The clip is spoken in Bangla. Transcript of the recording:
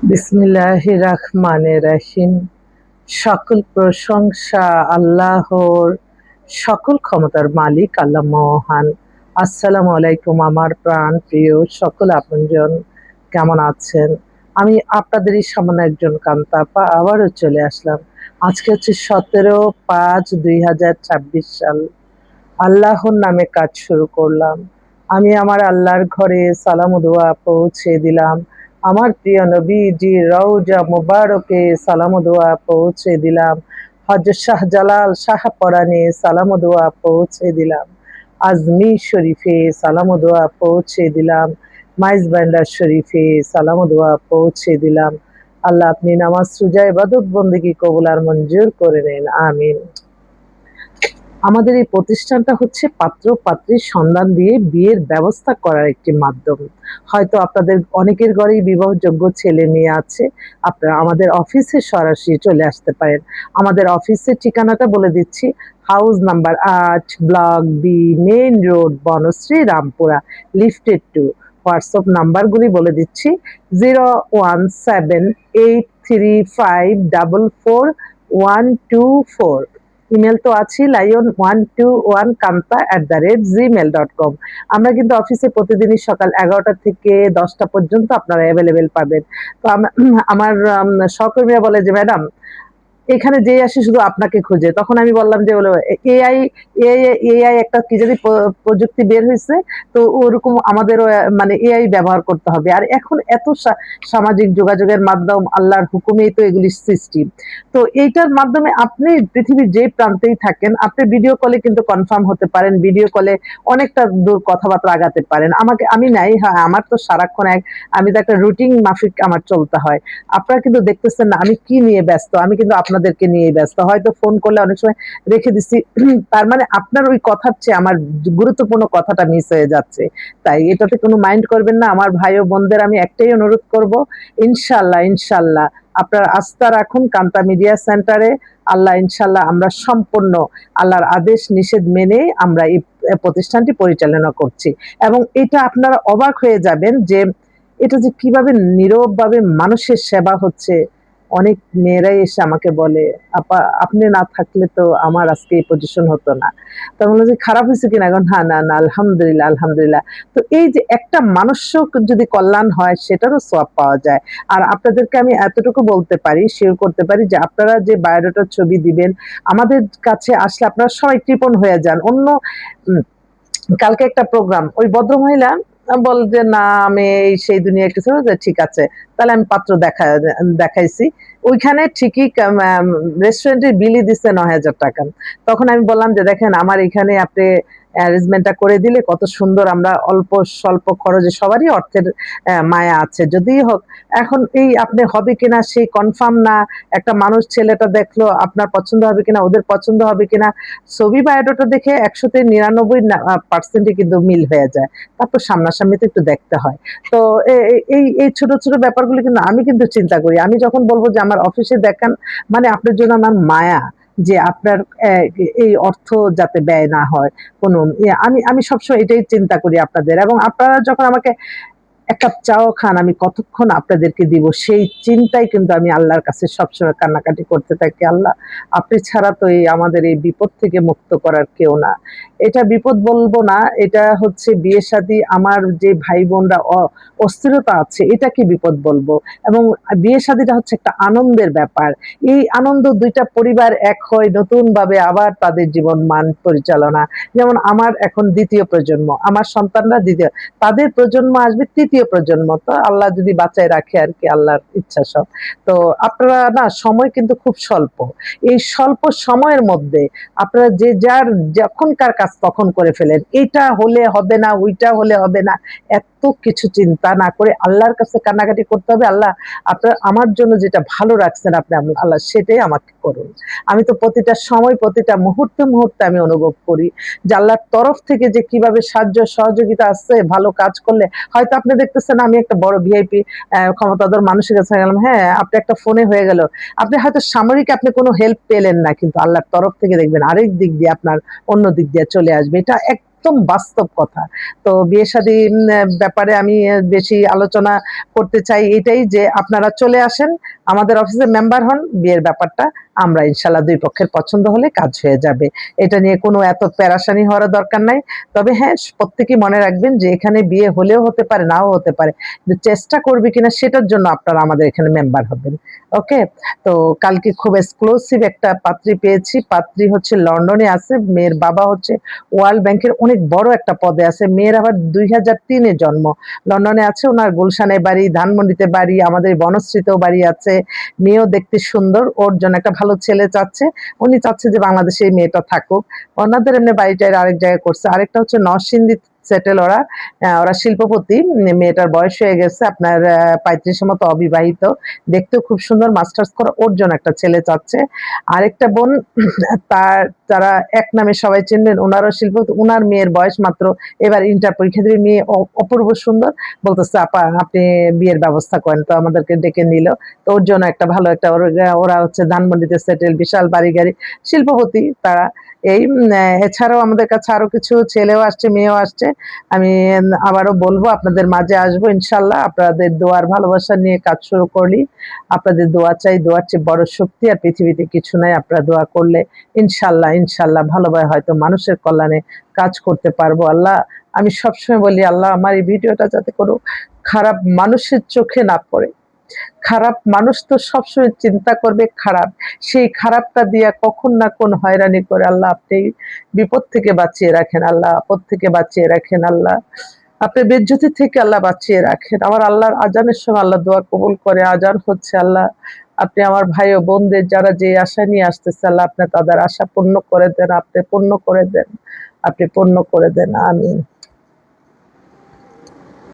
বিসমিল্লাহির রহমানির রহিম। সকল প্রশংসা আল্লাহর, সকল ক্ষমতার মালিক আল্লাহ মহান। আসসালামু আলাইকুম আমার প্রাণ প্রিয় সকল আপনজন, কেমন আছেন? আমি আপনাদেরই সামান্য একজন কান্তা আপা আবারও চলে আসলাম। আজকে হচ্ছে 17/5/2026 সাল। আল্লাহর নামে কাজ শুরু করলাম। আমি আমার আল্লাহর ঘরে সালাম ও দোয়া পৌঁছে দিলাম। আমার প্রিয় নবীজি রওজা মুবারকে সালাম ও দোয়া পৌঁছে দিলাম। হযরত শাহজালাল শাহপরানে সালাম ও দোয়া পৌঁছে দিলাম। আজমির শরীফে সালাম ও দোয়া পৌঁছে দিলাম। মাইজ ভান্ডার শরীফে সালাম ও দোয়া পৌঁছে দিলাম। আল্লাহ আপনি নামাজ রোজা ইবাদত বন্দেগী কবুল আর মঞ্জুর করে নেন, আমিন। আমাদের এই প্রতিষ্ঠানটা হচ্ছে পাত্র পাত্রীর সন্ধান দিয়ে বিয়ের ব্যবস্থা করার একটি মাধ্যম। হয়তো আপনাদের অনেকের ঘরেই বিবাহযোগ্য ছেলে মেয়ে আছে। আপনারা আমাদের অফিসে সরাসরি চলে আসতে পারেন। আমাদের অফিসের ঠিকানাটা বলে দিচ্ছি। House number ৮, block B, main road, Banasree, Rampura, লিফটেড 2। হোয়াটসঅ্যাপ নাম্বারগুলি বলে দিচ্ছি: 01783544124। ইমেল তো আছে, lion121kanta@gmail.com। আমরা কিন্তু অফিসে প্রতিদিনই সকাল 11টা থেকে 10টা পর্যন্ত আপনারা অ্যাভেলেবেল পাবেন। তো আমার সহকর্মীরা বলে যে, ম্যাডাম এখানে যেই আসে শুধু আপনাকে খুঁজে। তখন আমি বললাম যে হলো এআই এআই এআই একটা কি জানি প্রযুক্তি বের হইছে। তো ওরকম আমাদেরও মানে এআই ব্যবহার করতে হবে। আর এখন এত সামাজিক যোগাযোগের মাধ্যম, আল্লাহর হুকুমেই তো এগুলির সৃষ্টি। তো এইটার মাধ্যমে আপনি পৃথিবীর যে প্রান্তেই থাকেন, আপনি ভিডিও কলে কিন্তু কনফার্ম হতে পারেন। ভিডিও কলে অনেকটা দূর কথাবার্তা আগাতে পারেন। আমি নাই, হ্যাঁ, আমার তো সারাক্ষণ আমি তো একটা রুটিন মাফিক আমার চলতে হয়। আপনারা কিন্তু দেখতেছেন না আমি কি নিয়ে ব্যস্ত। আমি কিন্তু আপনাদেরকে নিয়েই ব্যস্ত। হয়তো ফোন করলে অনেক সময় রেখে দিচ্ছি। তার মানে আপনার ওই কথার চেয়ে আমার গুরুত্বপূর্ণ কথাটা মিস হয়ে যাচ্ছে। তাই এটাতে কোনো মাইন্ড করবেন না। আমার ভাই ও বোনদের আমি একটাই অনুরোধ করব, ইনশাআল্লাহ, ইনশাআল্লাহ আপনারা আস্থা রাখুন কান্তা মিডিয়া সেন্টারে। আল্লাহ ইনশাআল্লাহ আমরা সম্পূর্ণ আল্লাহর আদেশ নিষেধ মেনে আমরা এই প্রতিষ্ঠানটি পরিচালনা করছি। এবং এটা আপনারা অবাক হয়ে যাবেন যে এটা যে কিভাবে নীরবভাবে মানুষের সেবা হচ্ছে। অনেক মেয়েরাই এসে আমাকে বলে, আপা আপনি না থাকলে তো আমার আজকে এই পজিশন হতো না। তো আমি বললাম যে খারাপ হয়েছে কিনা? এখন না, না, না, আলহামদুলিল্লাহ, আলহামদুলিল্লাহ। তো এই যে একটা মানুষও যদি কল্যাণ হয় সেটারও সওয়াব পাওয়া যায়। আর আপনাদেরকে আমি এতটুকু বলতে পারি, শিওর করতে পারি যে আপনারা যে বায়োডাটার ছবি দিবেন, আমাদের কাছে আসলে আপনারা সবাই কৃপণ হয়ে যান। উম কালকে একটা প্রোগ্রাম, ওই ভদ্রমহিলা বল যে না আমি এই সেই দুনিয়া কিছু, যে ঠিক আছে তাহলে আমি পাত্র দেখাইছি। ওইখানে ঠিকই রেস্টুরেন্টের বিলই দিচ্ছে ৯,০০০ টাকা। তখন আমি বললাম যে দেখেন আমার এখানে আপনি অ্যারেঞ্জমেন্টটা করে দিলে কত সুন্দর, আমরা অল্প স্বল্প খরচে, সবারই অর্থের মায়া আছে যদিই হোক। এখন এই আপনি হবে কিনা সেই কনফার্ম না। একটা মানুষ ছেলেটা দেখলো আপনার পছন্দ হবে কিনা, ওদের পছন্দ হবে কিনা, ছবি বায়োডাটা দেখে ১০০ তে ৯৯% কিন্তু মিল হয়ে যায়। তারপর সামনাসামনি তো একটু দেখতে হয়। তো এই ছোট, ছোট ব্যাপারগুলো কিন্তু আমি কিন্তু চিন্তা করি। আমি যখন বলব যে আমার অফিসে দেখান, মানে আপনার জন্য আমার মায়া, যে আপনার এই অর্থ যাতে ব্যয় না হয় কোনো আমি সবসময় এটাই চিন্তা করি আপনাদের। এবং আপনারা যখন আমাকে ১ কাপ চাও খান, আমি কতক্ষণ আপনাদেরকে দিব সেই চিন্তায় কিন্তু আমি আল্লাহর কাছে সবসময় কান্নাকাটি করতে থাকি। আল্লাহ আপনি ছাড়া তো আমাদের এই বিপদ থেকে মুক্ত করার কেউ না। এটা বিপদ বলব না, এটা হচ্ছে বিয়ে-শাদী, আমার যে ভাই-বোনরা অস্থিরতা আছে এটাকে বিপদ বলব। এবং বিয়ে-শাদীটা হচ্ছে একটা আনন্দের ব্যাপার। এই আনন্দ ২ টা পরিবার এক হয় নতুনভাবে আবার তাদের জীবন মান পরিচালনা। যেমন আমার এখন ২য় প্রজন্ম, আমার সন্তানরা ২য়, তাদের প্রজন্ম আসবে ৩য় প্রজন্ম। তো আল্লাহ যদি বাঁচায় রাখে আরকি, আল্লাহর ইচ্ছা সব। তো আপনারা না, সময় কিন্তু খুব স্বল্প। এই স্বল্প সময়ের মধ্যে আপনারা যে যার যখনকার কাজ তখন করে ফেলেন। এইটা হলে হবে না, ওইটা হলে হবে না। এত কিছু চিন্তা না করে আল্লাহর কাছে কান্নাকাটি করতে হবে, আল্লাহ আপনার আমার জন্য যেটা ভালো রাখছেন আপনি আল্লাহ সেটাই আমাকে করুন। আমি তো প্রতিটা সময়, প্রতিটা মুহূর্তে, মুহূর্তে আমি অনুভব করি যে আল্লাহর তরফ থেকে যে কিভাবে সাহায্য সহযোগিতা আসছে ভালো কাজ করলে। হয়তো আপনি দেখতেছেন আমি একটা বড় ভিআইপি ক্ষমতাধর মানুষের কাছে গেলাম, হ্যাঁ, আপনি একটা ফোনে হয়ে গেল। আপনি হয়তো সামরিক আপনি কোনো হেল্প পেলেন না, কিন্তু আল্লাহর তরফ থেকে দেখবেন আরেক দিক দিয়ে আপনার অন্য দিক দিয়ে চলে আসবে। এটা একদম বাস্তব কথা। তো বিয়ে শাদী ব্যাপারে আমি বেশি আলোচনা করতে চাই এটাই যে আপনারা চলে আসেন, আমাদের অফিসে মেম্বার হন, বিয়ের ব্যাপারটা আমরা ইনশাআল্লাহ ২ পক্ষের পছন্দ হলে কাজ হয়ে যাবে। এটা নিয়ে কোনো এত পেরেশানি হওয়ারও দরকার নাই। তবে হ্যাঁ, প্রত্যেকেই মনে রাখবেন যে এখানে বিয়ে হলেও হতে পারে, নাও হতে পারে। কিন্তু চেষ্টা করবে কিনা সেটার জন্য আপনারা আমাদের এখানে মেম্বার হবেন। ওকে? তো কালকে খুব এক্সক্লুসিভ একটা পাত্রী পেয়েছি। পাত্রী হচ্ছে লন্ডনে আছে। মেয়ের বাবা হচ্ছে ওয়ার্ল্ড ব্যাংকের অনেক বড় একটা পদে আছে। মেয়ের আবার ২০০৩ এ জন্ম। লন্ডনে আছে, উনার গুলশানে বাড়ি, ধানমন্ডিতে বাড়ি, আমাদের বনশ্রীতেও বাড়ি আছে। মেয়েও দেখতে সুন্দর। ওর জন্য একটা ভালো ছেলে চাচ্ছে। উনি চাচ্ছে যে বাংলাদেশে এই মেয়েটা থাকুক। ওনাদের এমনি বাড়ি-টাড়ি আরেক জায়গায় করছে। আরেকটা হচ্ছে নরসিংদী সেটেল ওরা। ওরা শিল্পপতি। মেয়েটার বয়স হয়ে গেছে আপনার ৩৫ এর মতো, অবিবাহিত। দেখতেও খুব সুন্দর, মাস্টার্স করা। ওর জন্য একটা ছেলে চাচ্ছে। আরেকটা বোন তার যারা এক নামে সবাই চিনবেন, উনারও শিল্পপতি। উনার মেয়ের বয়স মাত্র এবার ইন্টার পরীক্ষা দিবে। মেয়ে অপূর্ব সুন্দর। বলতেছে আপা আপনি বিয়ের ব্যবস্থা করেন। তো আমাদেরকে ডেকে নিল। তো ওর জন্য একটা ভালো একটা ওরা হচ্ছে ধানমন্ডিতে সেটেল, বিশাল বাড়ি-গাড়ি, শিল্পপতি তারা। এই এছাড়াও আমাদের কাছে আরো কিছু ছেলেও আসছে, মেয়েও আসছে। আমি আবারও বলবো আপনাদের মাঝে আসবো ইনশাআল্লাহ। আপনাদের দোয়ার ভালোবাসা নিয়ে কাজ শুরু করলি। আপনাদের দোয়া চাই, দোয়ার চেয়ে বড় শক্তি আর পৃথিবীতে কিছু নাই। আপনারা দোয়া করলে ইনশাআল্লাহ, ইনশাআল্লাহ ভালোভাবে হয়তো মানুষের কল্যাণে কাজ করতে পারবো। আল্লাহ, আমি সবসময় বলি আল্লাহ আমার এই ভিডিওটা যাতে কোনো খারাপ মানুষের চোখে না পড়ে। খারাপ মানুষ তো সবসময় চিন্তা করবে খারাপ। সেই খারাপটা দিয়া কখন না কোন হয়রানি করে আল্লাহ আপনি বিপদ থেকে বাঁচিয়ে রাখেন আল্লাহ, আপদ থেকে বাঁচিয়ে রাখেন আল্লাহ। আপনি বেজ্জতি থেকে আল্লাহ বাঁচিয়ে রাখেন। আমার আল্লাহর আজানের সময় আল্লাহ দোয়া কবুল করে। আজান হচ্ছে আল্লাহ। আপনি আমার ভাই ও বোনদের যারা যে আশা নিয়ে আসতেছে আল্লাহ আপনি তাদের আশা পূর্ণ করে দেন, আপনি পূর্ণ করে দেন, আপনি পূর্ণ করে দেন। আমিন।